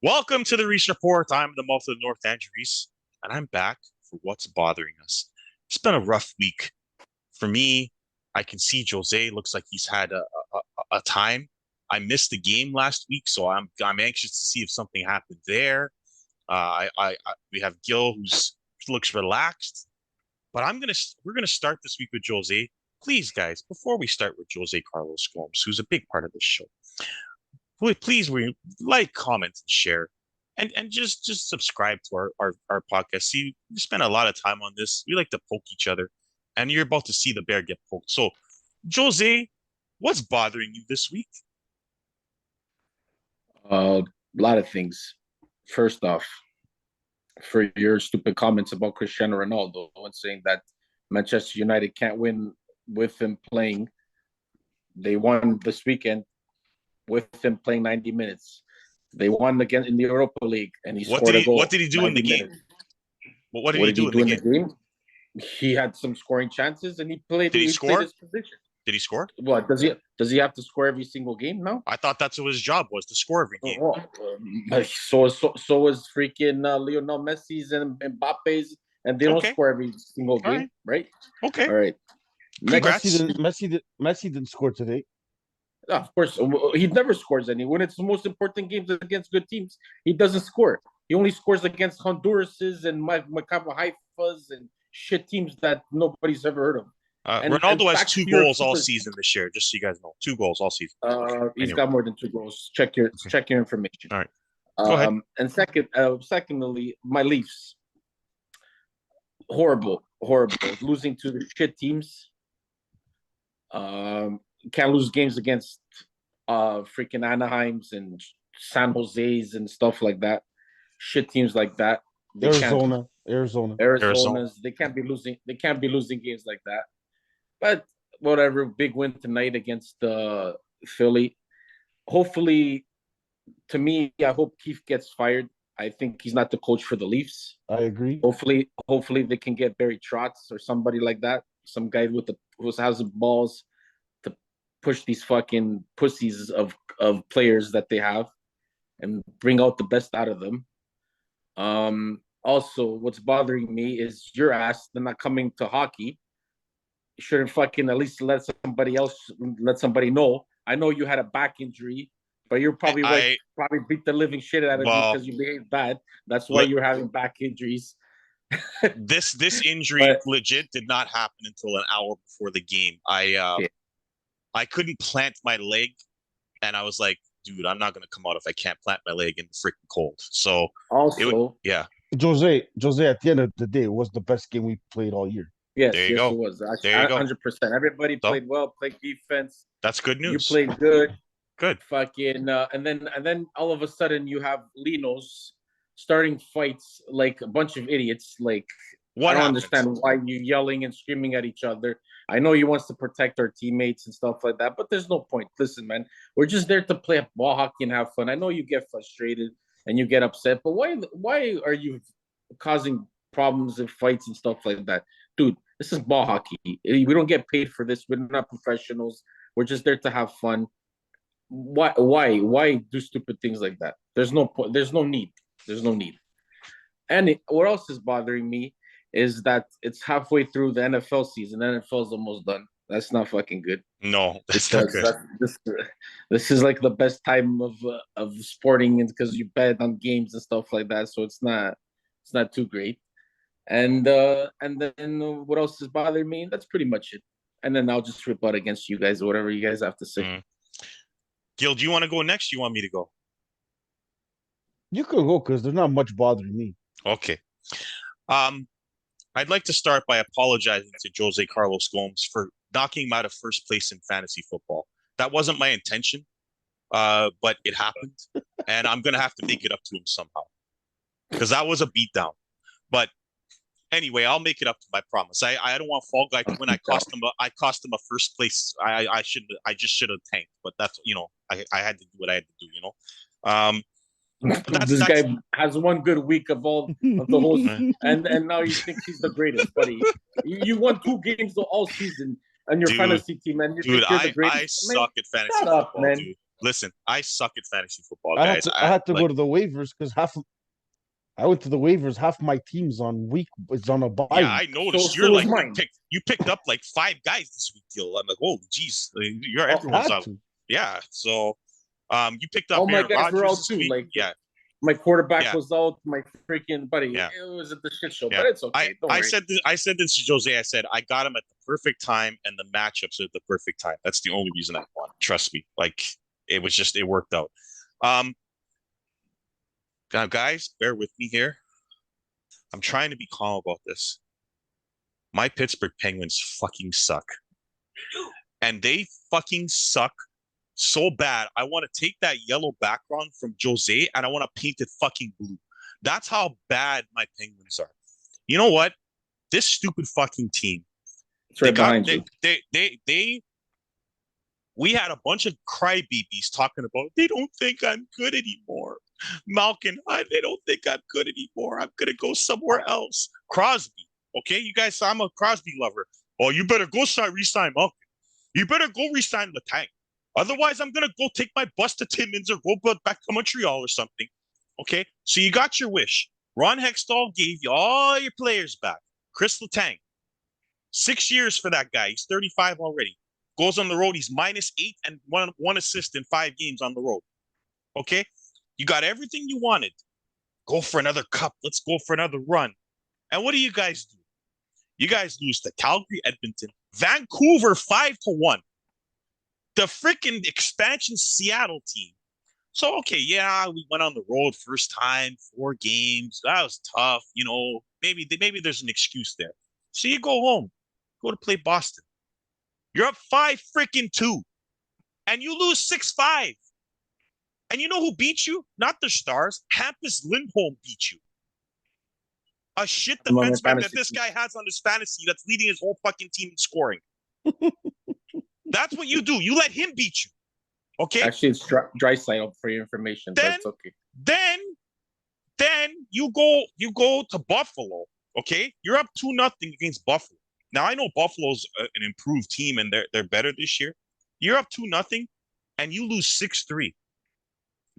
Welcome to the Reese Report. I'm the mouth of the North, Andrew Reese, and I'm back for what's bothering us. It's been a rough week for me. I can see Jose looks like he's had a time. I missed the game last week, so I'm anxious to see if something happened there. We have Gil who's looks relaxed, but we're gonna start this week with Jose. Please, guys, before we start with Jose Carlos Gomes, who's a big part of this show, please like, comment, and share, and just subscribe to our podcast. See, we spend a lot of time on this. We like to poke each other, and you're about to see the bear get poked. So, Jose, what's bothering you this week? A lot of things. First off, for your stupid comments about Cristiano Ronaldo and saying that Manchester United can't win with him playing, they won this weekend with him playing 90 minutes. They won again in the Europa League, and he What scored did a he goal. What did he do in the 90 game? minutes. What did What he did he do in do the in the game? game? He had some scoring chances, and he played. Did he He played score? his position. Did he score? What does he have to score every single game now? I thought that's what his job was, to score every game. Well, so is freaking Lionel Messi's and Mbappe's, and they don't Okay, score every single all game, right, right? okay. All right. Messi Congrats. didn't Messi didn't score today. Of course, he never scores any. When it's the most important games against good teams, he doesn't score. He only scores against Honduras's and Maccabi Haifa's and shit teams that nobody's ever heard of. And Ronaldo has back two to your goals all super, season this year, just so you guys know. Two goals all season. he's Anyway, got more than two goals. okay. Check your information. All right. Go ahead. And secondly, my Leafs, horrible, losing to the shit teams. Can't lose games against freaking Anaheims and San Jose's and stuff like that. Shit teams like that. They can't. Arizona. Arizona. Arizona's. They can't be losing. They can't be losing games like that. But whatever. Big win tonight against Philly. Hopefully, to me, I hope Keefe gets fired. I think he's not the coach for the Leafs. I agree. Hopefully they can get Barry Trotz or somebody like that. Some guy who has the balls to push these fucking pussies of players that they have and bring out the best out of them. Also, what's bothering me is your ass. They're not coming to hockey. You shouldn't fucking at least let somebody know. I know you had a back injury, but you're probably probably beat the living shit out of you because you behaved bad. That's why you're having back injuries. This injury legit did not happen until an hour before the game. I couldn't plant my leg, and I was like, dude, I'm not gonna come out if I can't plant my leg in the freaking cold. So also, yeah. Jose, at the end of the day, it was the best game we played all year. Yes, there you go. It was. There you go. 100%. Everybody played well, played defense. That's good news. You played good. Good. Fucking and then all of a sudden you have Linos starting fights like a bunch of idiots. Like I don't understand why you yelling and screaming at each other. I know he wants to protect our teammates and stuff like that, but there's no point. Listen, man, we're just there to play ball hockey and have fun. I know you get frustrated and you get upset, but why are you causing problems and fights and stuff like that? Dude, this is ball hockey. We don't get paid for this. We're not professionals. We're just there to have fun. Why do stupid things like that? There's no point. There's no need. And what else is bothering me is that it's halfway through the NFL season. The NFL is almost done. That's not fucking good. No, that's not good. This is like the best time of sporting, because you bet on games and stuff like that. So it's not too great. And then what else is bothering me? That's pretty much it. And then I'll just rip out against you guys, whatever you guys have to say. Mm. Gil, do you want to go next? Or you want me to go? You could go because there's not much bothering me. Okay. I'd like to start by apologizing to Jose Carlos Gomes for knocking him out of first place in fantasy football. That wasn't my intention, but it happened, and I'm gonna have to make it up to him somehow because that was a beatdown. But anyway, I'll make it up to my promise. I don't want Fall Guy to win. I cost him a first place. I just should have tanked, but that's I had to do what I had to do. This guy has one good week of the whole, and now he thinks he's the greatest. Buddy, you won 2 games all season on your fantasy team, and you think you're the greatest. I suck at fantasy football, dude. listen, I suck at fantasy football, I had guys. to I had to Like, go to the waivers because I went to the waivers. Half my team's on a bye yeah, I week. noticed you're So is like mine. you picked up like 5 guys this week, Gil. I'm like, oh, geez, you're I everyone's had on. to. Yeah, so you picked up All my Aaron guys were Rodgers out this too. week. Like Yeah, my quarterback yeah, was out. My freaking buddy. yeah. It was at the shit show, Yeah. but it's okay. Don't worry. I said this to Jose. I said I got him at the perfect time and the matchups at the perfect time. That's the only reason I won. Trust me. Like it worked out. Um Now guys, bear with me here. I'm trying to be calm about this. My Pittsburgh Penguins fucking suck. And they fucking suck so bad. I want to take that yellow background from Jose and I want to paint it fucking blue. That's how bad my Penguins are. You know what? This stupid fucking team. It's right behind you. We had a bunch of crybabies talking about they don't think I'm good anymore. Malkin, they don't think I'm good anymore. I'm gonna go somewhere else. Crosby, okay, you guys, I'm a Crosby lover. Oh, you better go resign Malkin. You better go resign Letang. Otherwise, I'm gonna go take my bus to Timmins or go back to Montreal or something. Okay, so you got your wish. Ron Hextall gave you all your players back. Chris Letang, 6 years for that guy. He's 35 already. Goes on the road. He's -8 and one assist in 5 games on the road. Okay? You got everything you wanted. Go for another cup. Let's go for another run. And what do you guys do? You guys lose to Calgary, Edmonton, Vancouver 5-1. The freaking expansion Seattle team. So, okay, yeah, we went on the road first time, 4 games. That was tough. Maybe there's an excuse there. So you go home, go to play Boston. You're up 5-2, and you lose 6-5. And you know who beat you? Not the Stars. Hampus Lindholm beat you. A shit defenseman that this guy has on his fantasy that's leading his whole fucking team in scoring. That's what you do. You let him beat you. Okay? Actually, it's dry side for your information, but it's okay. Then you go to Buffalo. Okay? You're up 2-0 against Buffalo. Now I know Buffalo's an improved team and they're better this year. You're up 2-0 and you lose 6-3.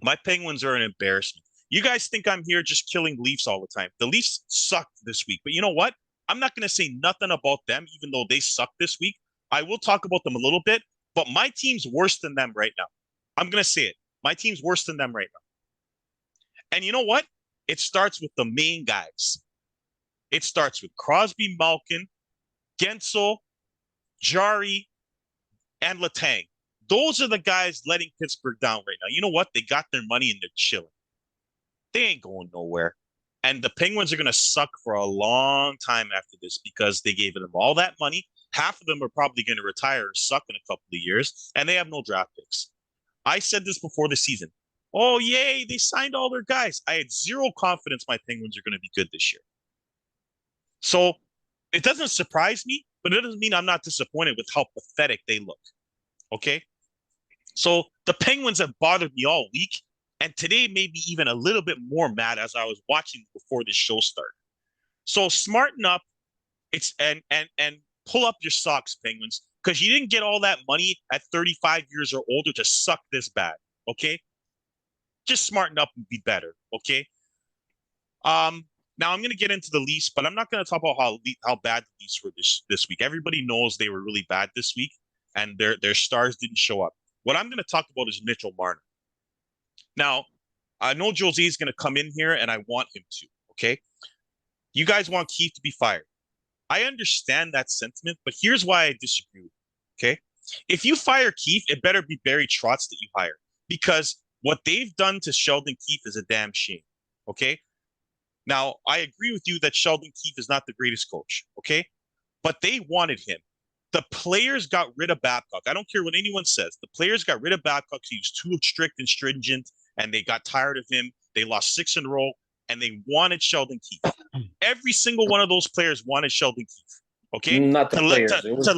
My Penguins are an embarrassment. You guys think I'm here just killing Leafs all the time. The Leafs sucked this week, but you know what? I'm not going to say nothing about them, even though they suck this week. I will talk about them a little bit, but my team's worse than them right now. I'm going to say it. My team's worse than them right now. And you know what? It starts with the main guys. It starts with Crosby, Malkin, Gensel, Jari, and Letang. Those are the guys letting Pittsburgh down right now. You know what? They got their money and they're chilling. They ain't going nowhere. And the Penguins are going to suck for a long time after this because they gave them all that money. Half of them are probably going to retire or suck in a couple of years, and they have no draft picks. I said this before the season. Oh, yay, they signed all their guys. I had zero confidence my Penguins are going to be good this year. So it doesn't surprise me, but it doesn't mean I'm not disappointed with how pathetic they look. Okay? So the Penguins have bothered me all week, and today maybe even a little bit more mad as I was watching before this show started. So smarten up, and pull up your socks, Penguins, because you didn't get all that money at 35 years or older to suck this bad. Okay, just smarten up and be better. Okay. Now I'm going to get into the Leafs, but I'm not going to talk about how bad the Leafs were this week. Everybody knows they were really bad this week, and their stars didn't show up. What I'm going to talk about is Mitchell Marner. Now, I know Jose is going to come in here, and I want him to. Okay, you guys want Keith to be fired. I understand that sentiment, but here's why I disagree. Okay, if you fire Keith, it better be Barry Trotz that you hire, because what they've done to Sheldon Keefe is a damn shame. Okay. Now, I agree with you that Sheldon Keefe is not the greatest coach, okay? But they wanted him. The players got rid of Babcock. I don't care what anyone says. The players got rid of Babcock. He was too strict and stringent, and they got tired of him. They lost 6 in a row, and they wanted Sheldon Keefe. Every single one of those players wanted Sheldon Keefe, okay? Not the players. To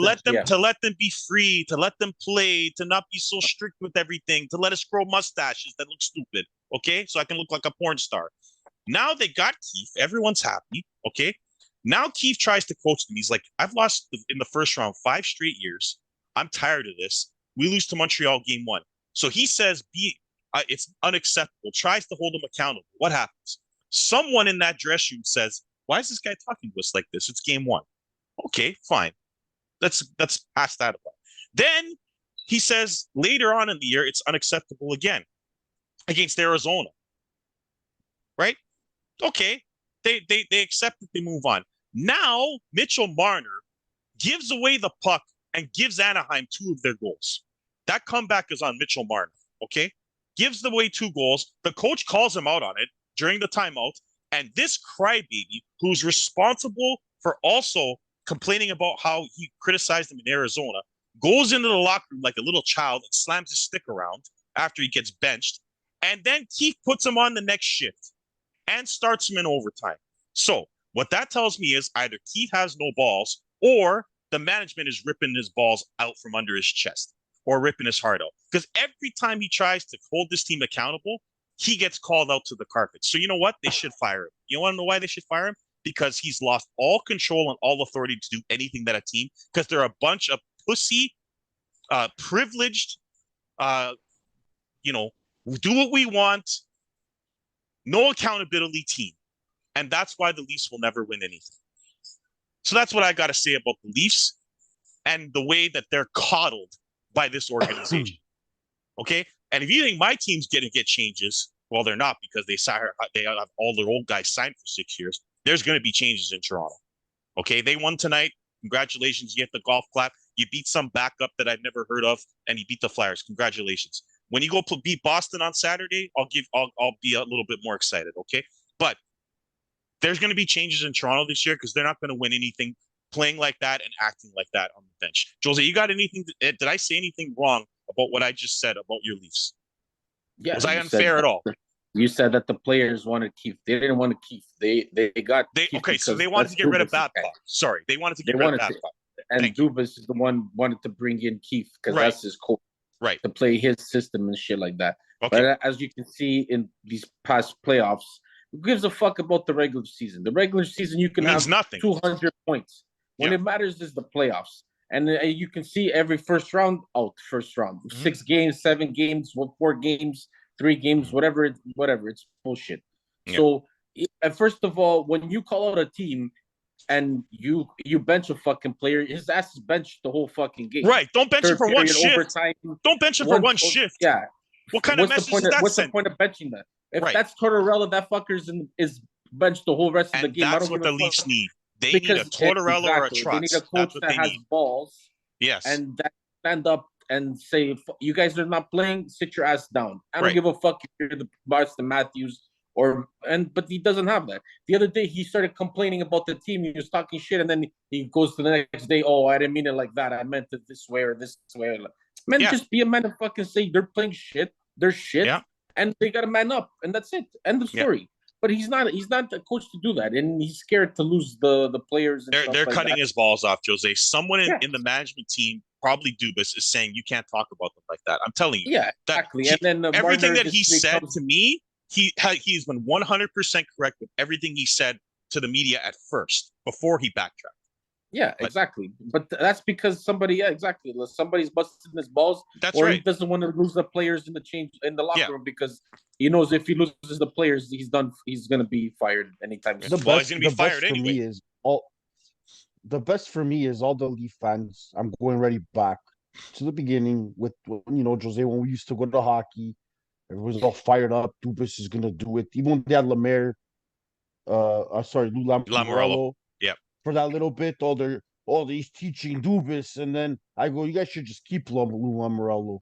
let them be free, to let them play, to not be so strict with everything, to let us grow mustaches that look stupid, okay? So I can look like a porn star. Now they got Keith. Everyone's happy. Okay. Now Keith tries to coach them. He's like, I've lost in the first round 5 straight years. I'm tired of this. We lose to Montreal game 1. So he says, it's unacceptable, tries to hold him accountable. What happens? Someone in that dress room says, why is this guy talking to us like this? It's game one. Okay, fine. Let's pass that away. Then he says later on in the year, it's unacceptable again against Arizona, right? Okay, they accept it, they move on. Now Mitchell Marner gives away the puck and gives Anaheim two of their goals. That comeback is on Mitchell Marner. Okay, gives away two goals. The coach calls him out on it during the timeout, and this crybaby, who's responsible for also complaining about how he criticized him in Arizona, goes into the locker room like a little child and slams his stick around after he gets benched, and then Keith puts him on the next shift and starts him in overtime. So what that tells me is either Keith has no balls or the management is ripping his balls out from under his chest or ripping his heart out. Because every time he tries to hold this team accountable, he gets called out to the carpet. So you know what? They should fire him. You want to know why they should fire him? Because he's lost all control and all authority to do anything that a team, because they're a bunch of pussy, privileged, you know, do what we want, no accountability team. And that's why the Leafs will never win anything. So that's what I got to say about the Leafs and the way that they're coddled by this organization. Okay? And if you think my team's going to get changes, well, they're not, because they have all their old guys signed for 6 years. There's going to be changes in Toronto. Okay? They won tonight. Congratulations. You get the golf clap. You beat some backup that I've never heard of, and you beat the Flyers. Congratulations. When you go beat Boston on Saturday, I'll be a little bit more excited. Okay? But there's going to be changes in Toronto this year because they're not going to win anything playing like that and acting like that on the bench. Jose, you got anything? Did I say anything wrong about what I just said about your Leafs? Yeah, was I unfair at all? You said that the players wanted Keith. They didn't want to keep. They got Keith. Okay, so they wanted to get rid of Babcock. Sorry, they wanted to get rid of Babcock. And Dubas is the one wanted to bring in Keith because that's his coach. Right. To play his system and shit like that. Okay. But as you can see in these past playoffs, who gives a fuck about the regular season? The regular season, you can have nothing. 200 points. When it matters is the playoffs. And you can see every first round. 6 games, 7 games, 4 games, 3 games, whatever. It's bullshit. Yeah. So, first of all, when you call out a team and you bench a fucking player, his ass is benched the whole fucking game. Right. Don't bench him for one shift. Overtime, don't bench him for one shift. Yeah. What kind of message does that send? What's the point of benching that? If that's Tortorella, that fucker's is benched the whole rest of the game. That's what the Leafs need. They need a Tortorella or a Trotz. They need a coach that has balls. Yes. And that stand up and say, you guys are not playing, sit your ass down. I don't give a fuck if you're the Boston Matthews but he doesn't have that. The other day he started complaining about the team. He was talking shit, and then he goes to the next day, oh, I didn't mean it like that. I meant it this way or this way. Man, just be a man and fucking say they're playing shit. They're shit. Yeah. And they got to man up, and that's it. End of story. Yeah. But he's not a coach to do that, and he's scared to lose the players. And they're cutting his balls off, Jose. Someone in the management team, probably Dubas, is saying you can't talk about them like that. I'm telling you. Yeah, exactly. And then everything that he said to me, he's been 100% correct with everything he said to the media at first before he backtracked. Yeah, exactly. But that's because somebody's busting his balls. That's right. He doesn't want to lose the players in the locker room because he knows if he loses the players, he's done. He's going to be fired anytime soon. He's going to be fired anyway. The best for me is all the Leaf fans. I'm going right back to the beginning with Jose, when we used to go to hockey. Everyone's all fired up. Dubas is going to do it. Even when they had Lou Lamoriello. Yeah. For that little bit, he's teaching Dubas, and then I go, you guys should just keep Lou Lamoriello.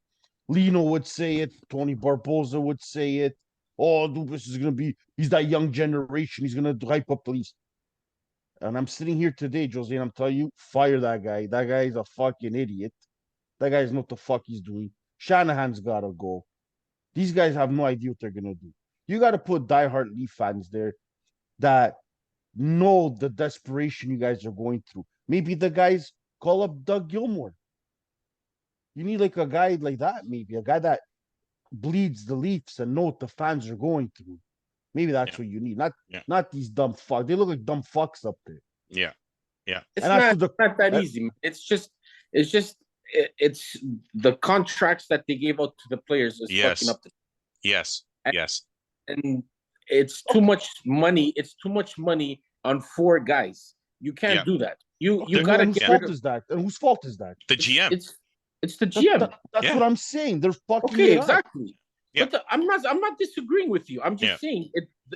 Lino would say it. Tony Barboza would say it. Oh, Dubas is going to be, he's that young generation. He's going to hype up the Leafs. And I'm sitting here today, Jose, and I'm telling you, fire that guy. That guy is a fucking idiot. That guy doesn't know what the fuck he's doing. Shanahan's got to go. These guys have no idea what they're going to do. You got to put diehard Leaf fans there that know the desperation you guys are going through. Maybe the guys call up Doug Gilmour. You need like a guy like that, maybe a guy that bleeds the Leafs and know what the fans are going through. Maybe that's what you need. Not these dumb fucks. They look like dumb fucks up there. Yeah. It's not that easy. Man. It's just it's the contracts that they gave out to the players is fucking Yes. up. Yes. And, Yes. and it's too much money. It's too much money on 4 guys. You can't do that. You gotta whose get fault rid of. is that? And whose fault is that? The GM. It's the GM. That's what I'm saying. They're fucking Okay, it up. exactly. Yeah. But I'm not disagreeing with you. I'm just saying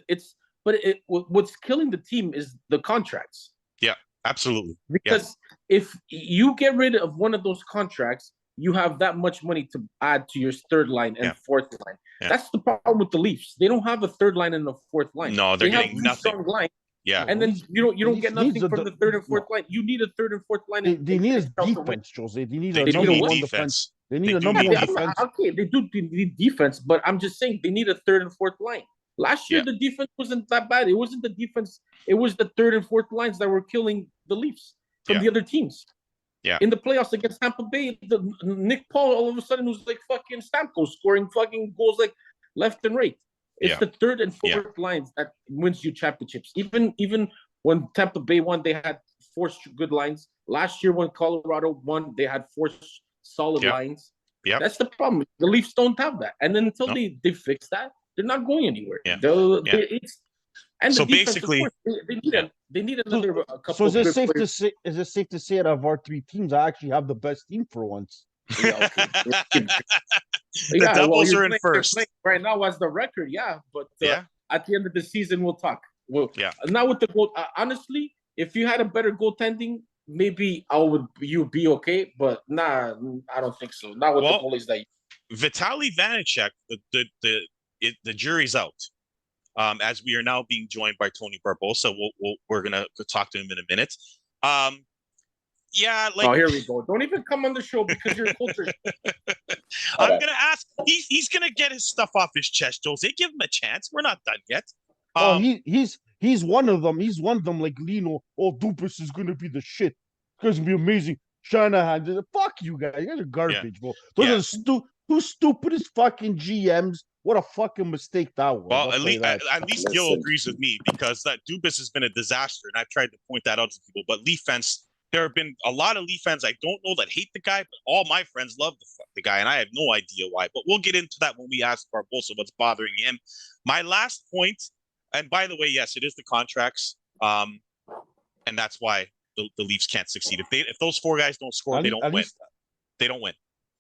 it's. But what's killing the team is the contracts. Yeah, absolutely. Because if you get rid of one of those contracts, you have that much money to add to your third line and fourth line. That's the problem with the Leafs. They don't have a third line and a fourth line. No, they're getting have nothing. Strong line. Yeah. And then you don't get nothing from the third and fourth line. You need a third and fourth line. They need a defense, Jose. They need a do number need one defense. They need a number one defense. Okay, they need defense, but I'm just saying they need a third and fourth line. Last year, the defense wasn't that bad. It wasn't the defense. It was the third and fourth lines that were killing the Leafs from the other teams. Yeah. In the playoffs against Tampa Bay, Nick Paul all of a sudden was like fucking Stamkos scoring fucking goals like left and right. It's the third and fourth lines that wins you championships. Even when Tampa Bay won, they had 4 good lines. Last year when Colorado won, they had 4 solid lines. Yeah. That's the problem. The Leafs don't have that. And then until they fix that, they're not going anywhere. Yeah. And so the defense, basically, of course, they need another couple. So is it safe to say? Is it safe to say that of our 3 teams, I actually have the best team for once? Yeah, okay. The Devils are in first right now as the record. Yeah, but at the end of the season, we'll talk. Now with the goal. Honestly, if you had a better goaltending, maybe you'd be okay. But nah, I don't think so. Not with the goalies that. Vitaly Vanacek, the jury's out. As we are now being joined by Tony Barbosa, we're gonna talk to him in a minute. Here we go. Don't even come on the show because you're culture. I'm gonna ask. He's gonna get his stuff off his chest, Jose. Give him a chance. We're not done yet. He's one of them. He's one of them. Like Lino. Oh, Dupus is gonna be the shit. It's gonna be amazing. Shanahan. Fuck you guys. You guys are garbage, bro. Those are two stupidest fucking GMs. What a fucking mistake that was. Well, at least Gil agrees with me because that Dubas has been a disaster, and I've tried to point that out to people. But Leaf fans, there have been a lot of Leaf fans I don't know that hate the guy, but all my friends love the guy, and I have no idea why. But we'll get into that when we ask Barbosa what's bothering him. My last point, and by the way, yes, it is the contracts, and that's why the Leafs can't succeed. If those 4 guys don't score, they don't win. They don't win.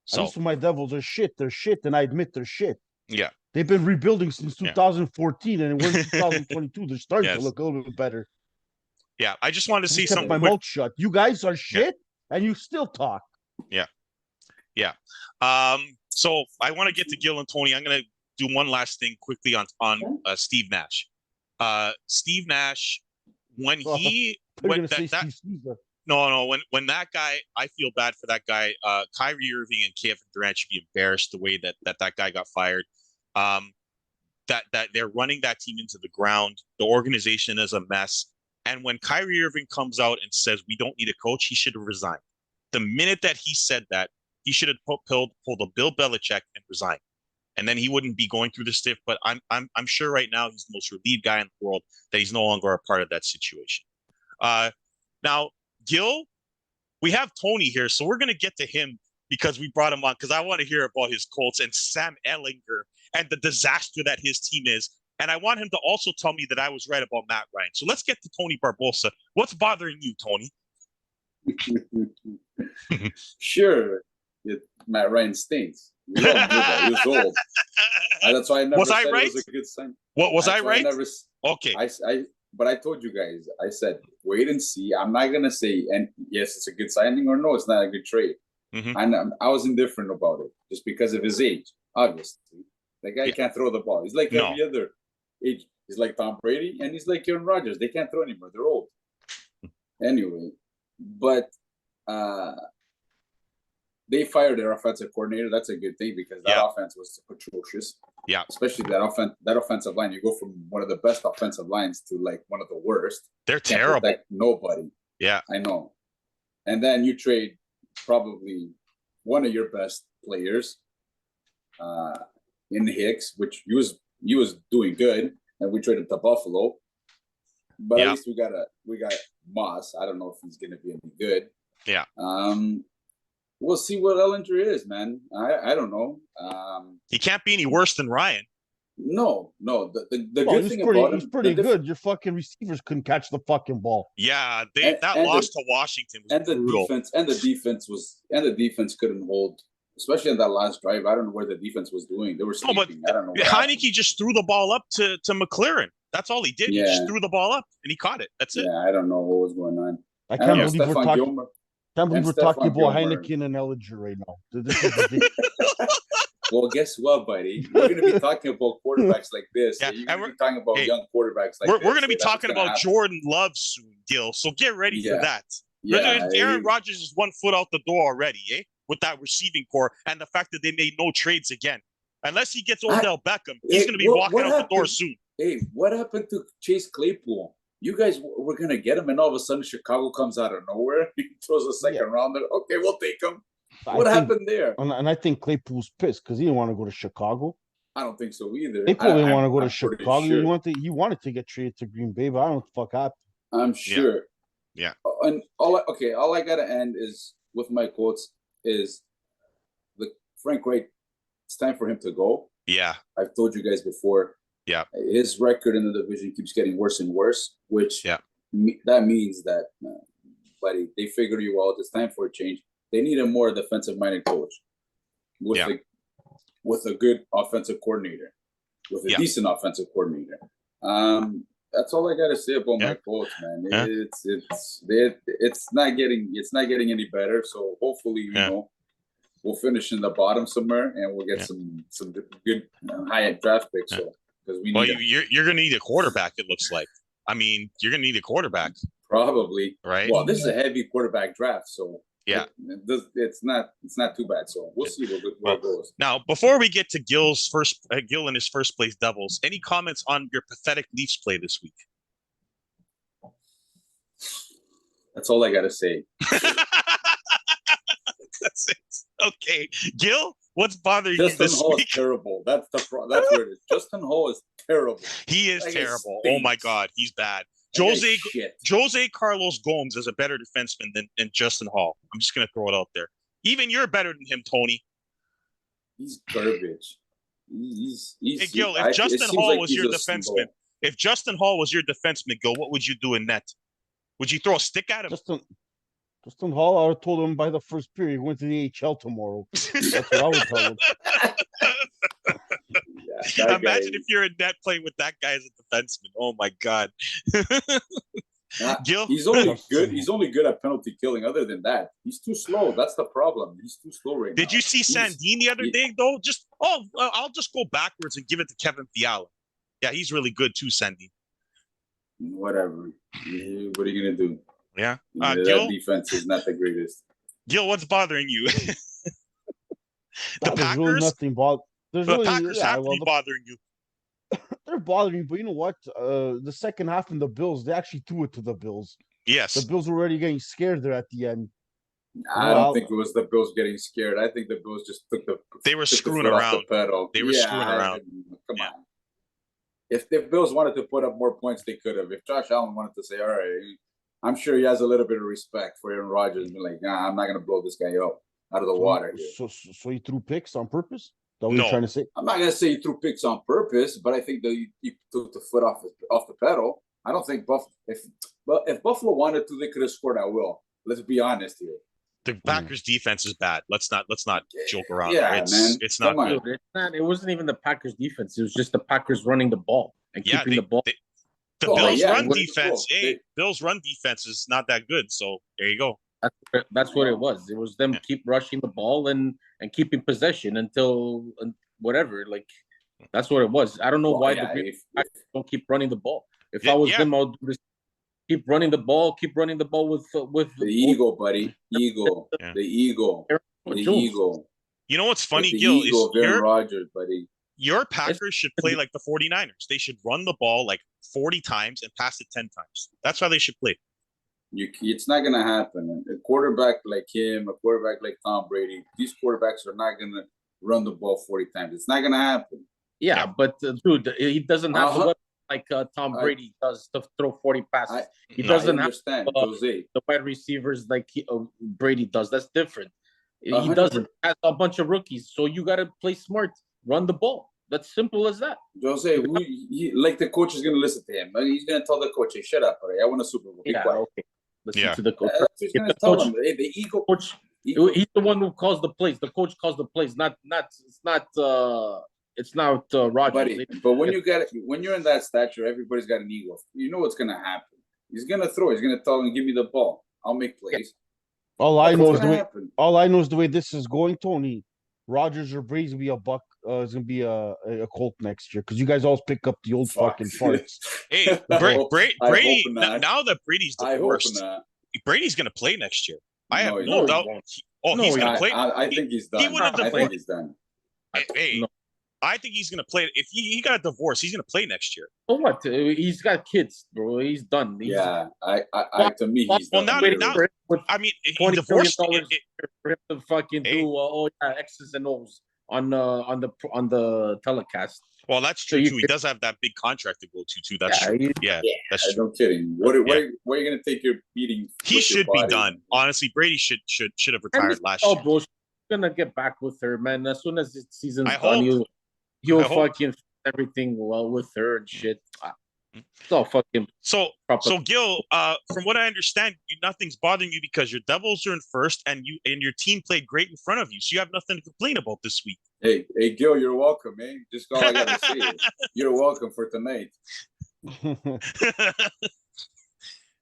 So at least my Devils are shit. They're shit, and I admit they're shit. Yeah. They've been rebuilding since 2014, and we're in 2022. They're starting to look a little bit better. Yeah, I just wanted to say something. My mouth shut. You guys are shit, and you still talk. Yeah. So I want to get to Gil and Tony. I'm going to do one last thing quickly on Steve Nash. Steve Nash, when that guy, I feel bad for that guy. Kyrie Irving and Kevin Durant should be embarrassed the way that guy got fired. That they're running that team into the ground. The organization is a mess. And when Kyrie Irving comes out and says we don't need a coach, he should have resigned. The minute that he said that, he should have pulled a Bill Belichick and resigned. And then he wouldn't be going through the stiff. But I'm sure right now he's the most relieved guy in the world that he's no longer a part of that situation. Now, Gil, we have Tony here, so we're going to get to him because we brought him on because I want to hear about his Colts and Sam Ehlinger and the disaster that his team is. And I want him to also tell me that I was right about Matt Ryan. So let's get to Tony Barbosa. What's bothering you, Tony? Sure. Matt Ryan stinks. He was old. That's why I never said it was a good sign. What was I right? Okay. But I told you guys, I said, wait and see. I'm not going to say, and yes, it's a good signing or no, it's not a good trade. Mm-hmm. And I was indifferent about it just because of his age, obviously. The guy can't throw the ball. He's like every other age. He's like Tom Brady, and he's like Aaron Rodgers. They can't throw anymore. They're old. Anyway, but they fired their offensive coordinator. That's a good thing because that offense was atrocious. Yeah. Especially that offensive line. You go from one of the best offensive lines to like one of the worst. They're terrible. Nobody. Yeah. I know. And then you trade probably one of your best players in Hicks, which he was doing good, and we traded to Buffalo. But at least we got Moss. I don't know if he's gonna be any good. Yeah. We'll see what Ellinger is, man. I don't know. He can't be any worse than Ryan. No. The good thing about him, he's pretty good. Your fucking receivers couldn't catch the fucking ball. Yeah, that loss to Washington was brutal. The defense couldn't hold, especially in that last drive. I don't know where the defense was doing. They were sleeping. I don't know. Heineke just threw the ball up to McLaren. That's all he did. Yeah. He just threw the ball up and he caught it. That's it. Yeah, I don't know what was going on. I can't believe we're talking about Heineken and Ellinger right now. This is ridiculous. Well, guess what, buddy? We're going to be talking about quarterbacks like this. Yeah, you're going to be talking about young quarterbacks like this. We're going to be talking about Jordan Love soon, Gil. So get ready for that. Yeah, Aaron Rodgers is 1 foot out the door already, with that receiving core and the fact that they made no trades again. Unless he gets Odell Beckham, he's going to be walking out the door soon. Hey, what happened to Chase Claypool? You guys were going to get him, and all of a sudden Chicago comes out of nowhere. He throws a second rounder. Okay, we'll take him. What happened there? And I think Claypool's pissed because he didn't want to go to Chicago. I don't think so either. Claypool didn't want to go to Chicago. Sure. He wanted to get traded to Green Bay, but I don't know what the fuck happened. I'm sure. Yeah. And all I got to end is with my quotes is Frank Wright. It's time for him to go. Yeah. I've told you guys before. Yeah. His record in the division keeps getting worse and worse, which that means that, buddy, they figured you out. It's time for a change. They need a more defensive-minded coach with a good offensive coordinator, with a decent offensive coordinator. That's all I got to say about my quotes, man. It's not getting any better. So hopefully, you know, we'll finish in the bottom somewhere, and we'll get some good high-end draft picks. So because you're going to need a quarterback. It looks like. I mean, you're going to need a quarterback. Probably. Right. Well, this is a heavy quarterback draft, so. Yeah, it's not too bad. So we'll see where it goes. Now, before we get to Gil and his first place Devils, any comments on your pathetic Leafs play this week? That's all I gotta say. That's it. Okay, Gil, what's bothering you this Hall week? Is terrible. That's where it is. Justin Hall is terrible. He is terrible. Oh my God, he's bad. Jose Carlos Gomes is a better defenseman than Justin Hall. I'm just going to throw it out there. Even you're better than him, Tony. He's garbage. Hey, Gil, if Justin Hall was your defenseman, Gil, what would you do in net? Would you throw a stick at him? Justin Hall, I would have told him by the first period, he went to the AHL tomorrow. That's what I would tell him. Imagine if you're in net playing with that guy as a defenseman. Oh my God. Gil? He's only good. He's only good at penalty killing. Other than that, he's too slow. That's the problem. He's too slow right now. Did you see Sandin the other day though? I'll just go backwards and give it to Kevin Fiala. Yeah, he's really good too, Sandin. Whatever. What are you gonna do? Yeah. That defense is not the greatest. Gil, what's bothering you? The Packers. Really nothing the Packers have to be bothering you. They're bothering you, but you know what? The second half in the Bills, they actually threw it to the Bills. Yes. The Bills were already getting scared there at the end. I don't think it was the Bills getting scared. I think the Bills just they were screwing around. They were screwing around. Come on. If the Bills wanted to put up more points, they could have. If Josh Allen wanted to say, all right, I'm sure he has a little bit of respect for Aaron Rodgers and be like, nah, I'm not going to blow this guy up out of the water here. So he threw picks on purpose? That's what you're trying to say? I'm not going to say he threw picks on purpose, but I think that he took the foot off the pedal. I don't think if Buffalo wanted to, they could have scored at will. Let's be honest here. The Packers defense is bad. Let's not joke around. Yeah, man. It's not good. It wasn't even the Packers defense. It was just the Packers running the ball and keeping the ball. The Bills' run defense. Bills' run defense is not that good. So there you go. That's what it was. It was them keep rushing the ball and keeping possession until whatever. Like that's what it was. I don't know why the Packers don't keep running the ball. If I was them, I would do this. Keep running the ball with the ego, buddy. Ego. The ego. The ego. You know what's funny, Gil? Is Aaron Rodgers, buddy. Your Packers should play like the 49ers. They should run the ball like 40 times and pass it 10 times. That's how they should play. It's not going to happen. A quarterback like him, a quarterback like Tom Brady, these quarterbacks are not going to run the ball 40 times. It's not going to happen. Yeah, but dude, he doesn't have the weapon like Tom Brady does to throw 40 passes. He doesn't have the wide receivers like Brady does. That's different. He doesn't. He has a bunch of rookies, so you got to play smart, run the ball. That's simple as that. Jose, like the coach is going to listen to him. He's going to tell the coach, "Hey, shut up, right? I want a Super Bowl. Be quiet." Okay. Listen to the coach. He's going to tell him. Hey, the ego. Coach, he's the one who calls the plays. The coach calls the plays. It's not Rodgers. But when you're in that stature, everybody's got an ego. You know what's going to happen. He's going to throw. He's going to tell him, "Give me the ball. I'll make plays." All I know is the way this is going, Tony. Rodgers or Brady's gonna be a buck. Is gonna be a Colt next year because you guys always pick up the old fucking farts. Hey, Brady. Now that Brady's divorced, Brady's gonna play next year. I have no doubt. He's gonna play. I think he's done. I think he's done. Hey, I think he's gonna play. If he got a divorce, he's gonna play next year. Oh, what? He's got kids, bro. He's done. To me, he's done. Now, I mean, he divorced for him to fucking do X's and O's on the telecast. Well, that's true too. He does have that big contract to go to too. That's true. That's true. No kidding. What are you gonna take your beating? He should be done. Honestly, Brady should have retired last year. Bro, she's gonna get back with her, man. As soon as the season's done, he'll fucking everything well with her and shit. It's all fucking so Gil, from what I understand, nothing's bothering you because your Devils are in first and your team played great in front of you, so you have nothing to complain about this week. Hey Gil, you're welcome, man. Just all I gotta say is you're welcome for tonight.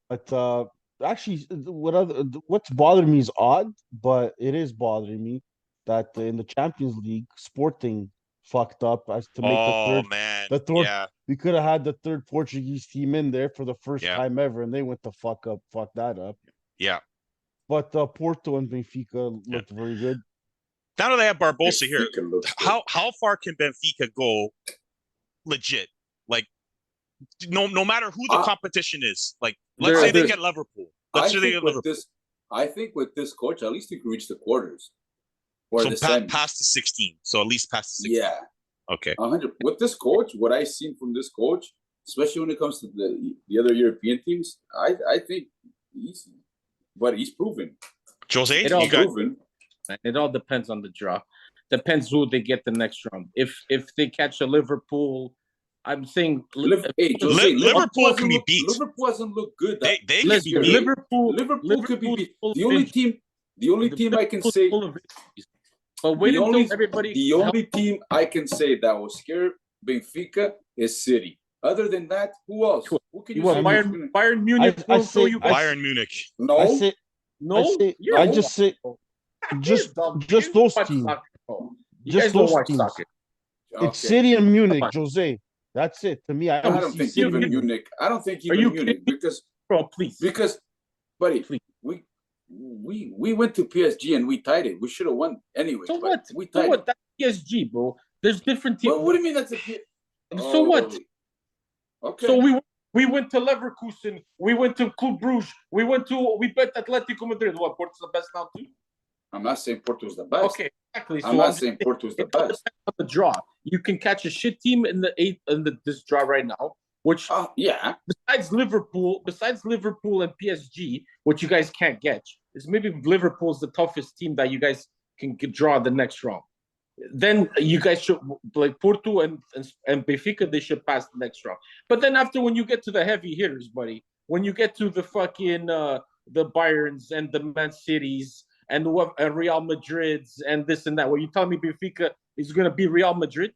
But actually, what's bothering me is odd, but it is bothering me that in the Champions League, Sporting fucked up as to make the third. We could have had the third Portuguese team in there for the first time ever, and they went to fuck that up. Yeah. But Porto and Benfica looked very good. Now that they have Barbosa here, how far can Benfica go legit? Like, no matter who the competition is. Like, let's say they get Liverpool. I think with this coach, at least you can reach the quarters. So past the 16. So at least past the 16. Yeah. Okay. 100. With this coach, what I've seen from this coach, especially when it comes to the other European teams, I think he's proven. Jose, proven. It all depends on the draw. Depends who they get the next round. If they catch a Liverpool, I'm saying Liverpool can be beat. Liverpool doesn't look good. They can be beat. Liverpool could be beat. The only team I can say. But wait until everybody. The only team I can say that will scare Benfica is City. Other than that, who else? Who can you say? Bayern Munich. Bayern Munich. No. I just say just those teams. Just those teams. It's City and Munich, Jose. That's it. To me, I don't think even Munich. I don't think even Munich because please. Because, buddy, please. We went to PSG and we tied it. We should have won anyway. So what? We tied it. That's PSG, bro. There's different teams. Well, what do you mean that's a? So what? Okay. So we went to Leverkusen. We went to Club Brugge. We bet Atletico Madrid. What? Porto's the best now too? I'm not saying Porto's the best. Okay, exactly. I'm not saying Porto's the best. The draw. You can catch a shit team in this draw right now. Which besides Liverpool and PSG, which you guys can't catch, is maybe Liverpool's the toughest team that you guys can draw the next round. Then you guys should, like Porto and Benfica, they should pass the next round. But then after, when you get to the heavy hitters, buddy, when you get to the fucking the Bayerns and the Man Cities and Real Madrids and this and that, where you tell me Benfica is going to be Real Madrid?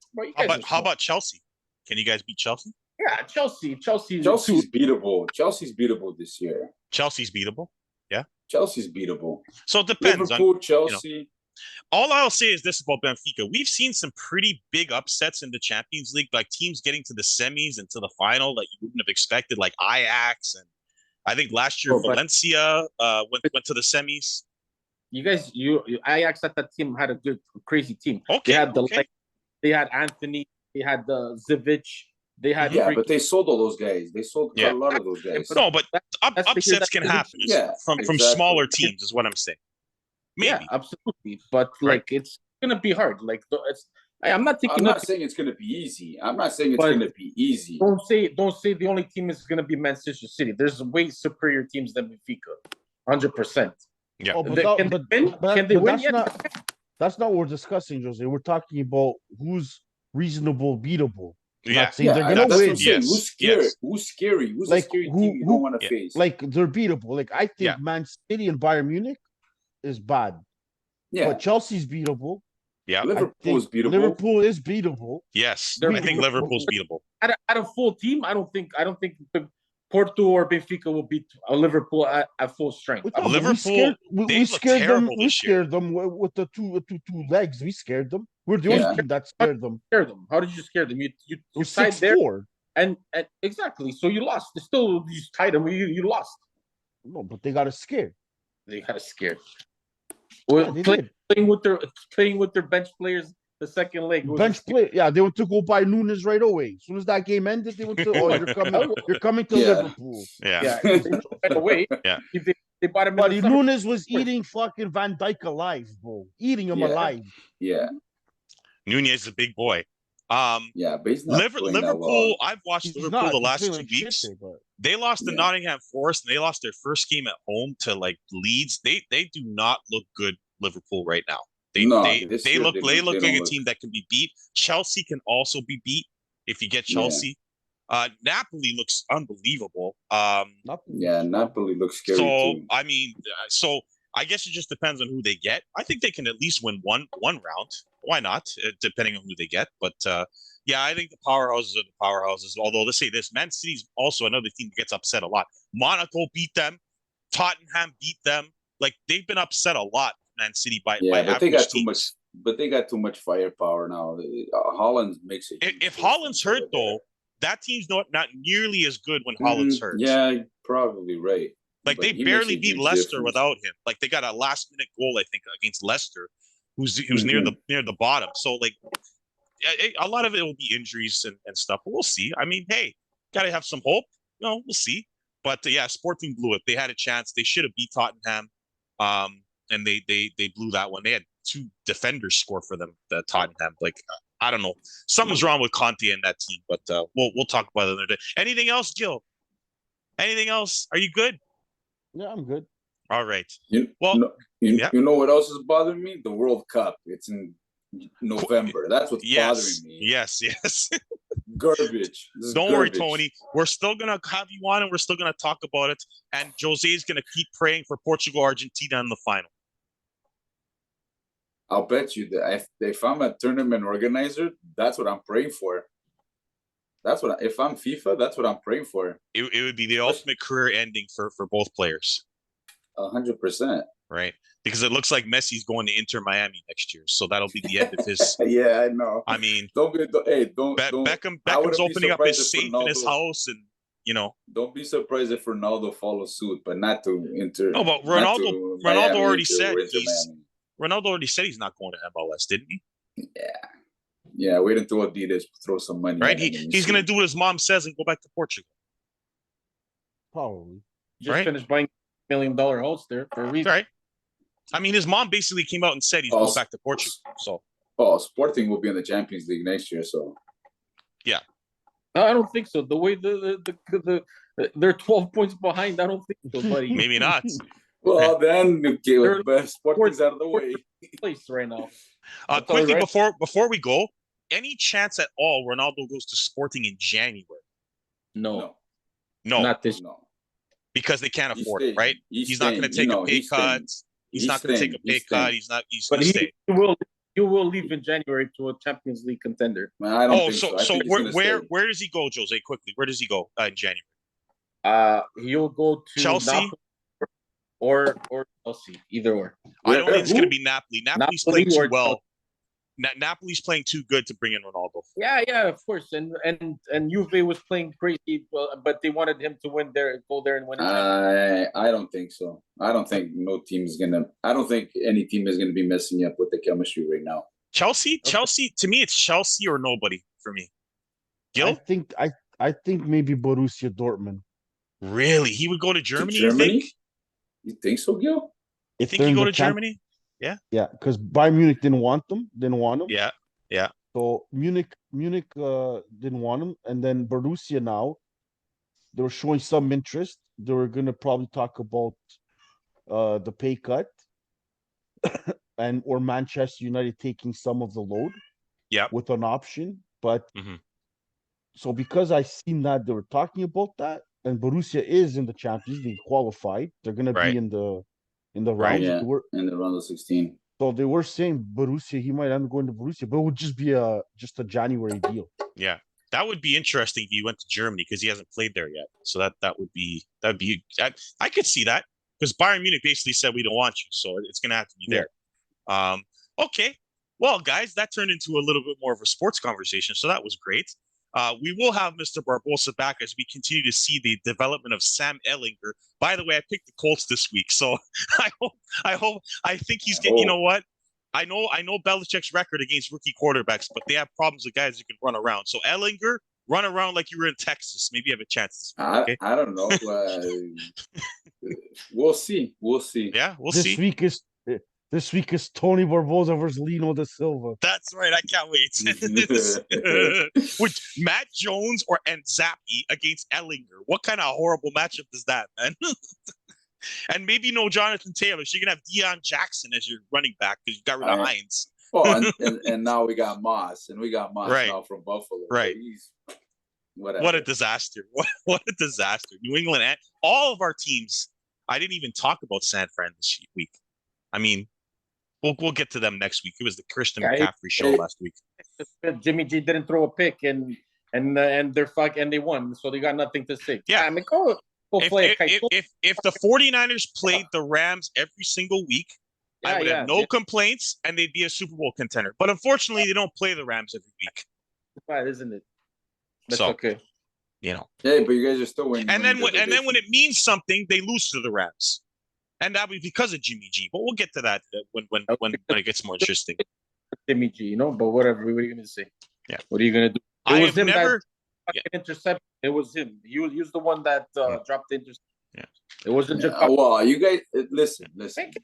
How about Chelsea? Can you guys beat Chelsea? Yeah, Chelsea's beatable. Chelsea's beatable this year. Chelsea's beatable. Yeah. Chelsea's beatable. So it depends. Liverpool, Chelsea. You know, all I'll say is this about Benfica. We've seen some pretty big upsets in the Champions League, like teams getting to the semis and to the final that you wouldn't have expected, like Ajax. And I think last year Valencia went to the semis. You guys, Ajax at that team had a crazy team. Okay. They had Anthony, they had Zivic. They had but they sold all those guys. They sold a lot of those guys. No, but upsets can happen. From smaller teams is what I'm saying. Maybe. Yeah, absolutely. But it's gonna be hard. Like I'm not saying it's gonna be easy. I'm not saying it's gonna be easy. Don't say the only team is gonna be Manchester City. There's way superior teams than Benfica. 100%. Yeah. Oh, but Can they win? Can they win? that's not what we're discussing, Jose. We're talking about who's reasonable, beatable. We're Yeah. not saying they're gonna that's what win. I'm saying. Yes, Who's scary? yes. Who's scary? Who's a Like scary team you don't want to face? like they're beatable. Like I think Yeah. Man City and Bayern Munich is bad, Yeah, but Chelsea's beatable. Yeah. I Liverpool think is beatable. Liverpool is beatable. Yes. They're I think beatable. Liverpool's beatable. At a full team, I don't think Porto or Benfica will beat Liverpool at full strength. We thought, but Liverpool, we they've looked scared them. terrible We this year. scared them with the two legs. We scared them. We're the Yeah. only team that scared them. Scare them. How did you scare them? You It was tied there 6-4. and exactly. So you lost. Still, you tied them. You lost. No, but they got us scared. They got us scared. Yeah, Well, they did. playing with their bench players. The second leg. Bench play. Yeah, they went to go buy Nunes right away. As soon as that game ended, they went to, oh, you're coming to Yeah. Liverpool. Yeah. Yeah, right away. Yeah. They bought him. Buddy, Nunes was eating fucking Van Dijk alive, bro. Eating him Yeah. alive. Yeah, Nunez is a big boy. yeah, but he's not playing that Liverpool, well. I've watched He's Liverpool not. the He's last playing 2 like shit weeks. there, but They lost to Yeah. Nottingham Forest and they lost their first game at home to like Leeds. They do not look good, Liverpool, right now. They No, they this they year look they they don't- look they like don't a look- team that can be beat. Chelsea can also be beat if you get Yeah. Chelsea. Napoli looks unbelievable. Yeah, Napoli looks scary So too. I mean, so I guess it just depends on who they get. I think they can at least win one round. Why not? Depending on who they get. But yeah, I think the powerhouses are the powerhouses. Although let's say this, Man City's also another team that gets upset a lot. Monaco beat them. Tottenham beat them. Like they've been upset a lot, Man City by Yeah, but they average got too teams. much. But they got too much firepower now. Holland makes it. If Holland's hurt though, that team's not nearly as good when Holland's hurt. Yeah, you're probably right. Like But they he barely makes a beat huge Leicester difference. without him. Like they got a last minute goal, I think, against Leicester, who's near the bottom. So like a lot of it will be injuries and stuff. But we'll see. I mean, hey, gotta have some hope. No, we'll see. But yeah, Sporting blew it. They had a chance. They should have beat Tottenham. And they blew that one. They had 2 defenders score for them, the Tottenham. Like I don't know. Something's wrong with Conte and that team, but we'll talk about it another day. Anything else, Gil? Anything else? Are you good? yeah, I'm good. All right. You know what else is bothering me? The World Cup. It's in November. That's what's bothering me. Yes. Garbage. Don't worry, Tony. We're still gonna have you on, and we're still gonna talk about it. And Jose is gonna keep praying for Portugal, Argentina in the final. I'll bet you that if I'm a tournament organizer, that's what I'm praying for. If I'm FIFA, that's what I'm praying for. It would be the ultimate career ending for both players. 100%. Right? Because it looks like Messi's going to Inter Miami next year, so that'll be the end of his. Yeah, I know. I mean, Beckham's opening up his safe in his house, and don't be surprised if Ronaldo follows suit, but not to Inter. No, but Ronaldo already said he's not going to MLS, didn't he? Yeah. Wait until Adidas throw some money. Right? He's going to do what his mom says and go back to Portugal. Probably. Just finished buying $1 million house there for a reason. Right. I mean, his mom basically came out and said he's going back to Portugal. So. Sporting will be in the Champions League next year. So. Yeah. No, I don't think so. The way they're 12 points behind, I don't think so, buddy. Maybe not. Well, then Sporting's out of the way. Place right now. Quickly before we go, any chance at all Ronaldo goes to Sporting in January? No. Not this. No. Because they can't afford it, right? He's not going to take a pay cut. He's not going to take a pay cut. He's going to stay. He will leave in January to a Champions League contender. I don't think so. Where does he go, Jose? Quickly, where does he go in January? He'll go to Chelsea Napoli or Chelsea, either or. I don't think it's going to be Napoli. Napoli's playing too well. Napoli's playing too good to bring in Ronaldo. Yeah, of course. And Juve was playing crazy, but they wanted him to go there and win. I don't think so. I don't think any team is gonna be messing up with the chemistry right now. Chelsea. To me, it's Chelsea or nobody for me. Gil? I think maybe Borussia Dortmund. Really? He would go to Germany? You think so, Gil? You think he go to Germany? Yeah, because Bayern Munich didn't want him. Yeah. So Munich didn't want him, and then Borussia now, they were showing some interest. They were gonna probably talk about the pay cut, and or Manchester United taking some of the load. Yeah. With an option, but so because I seen that they were talking about that, and Borussia is in the Champions League qualified, they're gonna be in the round. Yeah, in the round of 16. So they were saying Borussia, he might end up going to Borussia, but it would just be a January deal. Yeah, that would be interesting if he went to Germany because he hasn't played there yet. So that would be I could see that because Bayern Munich basically said we don't want you, so it's gonna have to be there. Okay. Well, guys, that turned into a little bit more of a sports conversation, so that was great. We will have Mr. Barbosa back as we continue to see the development of Sam Ellinger. By the way, I picked the Colts this week, so I think he's getting. You know what? I know Belichick's record against rookie quarterbacks, but they have problems with guys who can run around. So Ellinger, run around like you were in Texas. Maybe you have a chance this week. Okay? I don't know. We'll see. We'll see. Yeah, we'll see. This week is Tony Barbosa versus Lino da Silva. That's right. I can't wait. With Matt Jones and Zappi against Ellinger. What kind of horrible matchup is that, man? And maybe no Jonathan Taylor. So you're going to have Deion Jackson as your running back because you got rid of Hines. Well, and now we got Moss. And we got Moss now from Buffalo. Right. Whatever. What a disaster. What a disaster. New England and all of our teams. I didn't even talk about San Fran this week. I mean, we'll get to them next week. It was the Christian McCaffrey show last week. Jimmy G didn't throw a pick and they won, so they got nothing to say. Yeah, I mean, go play. If the 49ers played the Rams every single week, I would have no complaints, and they'd be a Super Bowl contender. But unfortunately, they don't play the Rams every week. Right, isn't it? That's okay. You know. Yeah, but you guys are still winning. And then when it means something, they lose to the Rams. And that was because of Jimmy G. But we'll get to that when it gets more interesting. Jimmy G, but whatever. What are you going to say? Yeah. What are you going to do? It was him that interception. It was him. He was the one that dropped the interception. Yeah. It wasn't just. Well, you guys listen.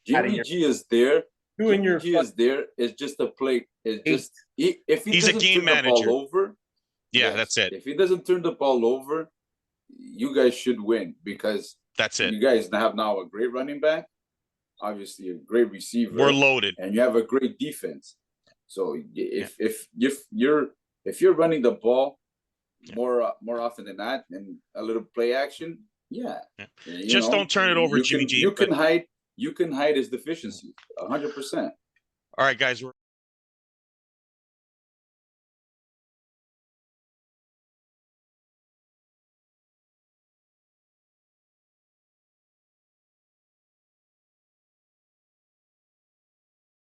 Jimmy G is there. Jimmy G is there. It's just a play. It's just if he's a game manager. That's it. If he doesn't turn the ball over, you guys should win because. That's it. You guys have now a great running back, obviously a great receiver. We're loaded, and you have a great defense. So if you're running the ball more often than not, and a little play action, just don't turn it over, Jimmy G. You can hide his deficiencies 100%. All right, guys.